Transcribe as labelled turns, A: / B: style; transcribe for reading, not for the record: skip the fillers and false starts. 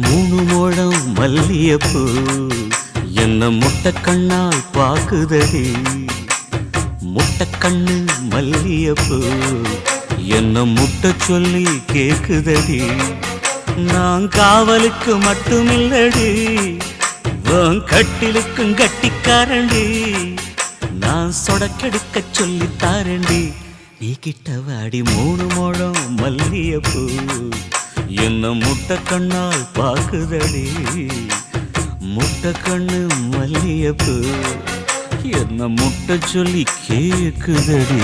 A: மூணு முழம் மல்லியப்பூ என்ன முட்டை கண்ணால் பாக்குதடி. முட்டை கண்ணு மல்லியப்பூ என்ன முட்டை சொல்லி கேக்குதடி. நான் காவலுக்கு மட்டுமில்லடி, உன் கட்டிலுக்கும் கட்டிக்காரண்டி. நான் சொடக்கெடுக்க சொல்லி தாரண்டி. நீ கிட்ட வாடி மூணு முழம் மல்லியப்பூ என்ன முட்டை கண்ணால் பாக்குதடி. முட்டை கண்ணு மல்லியப்பூ என்ன முட்டை சொல்லி கேக்குதடி.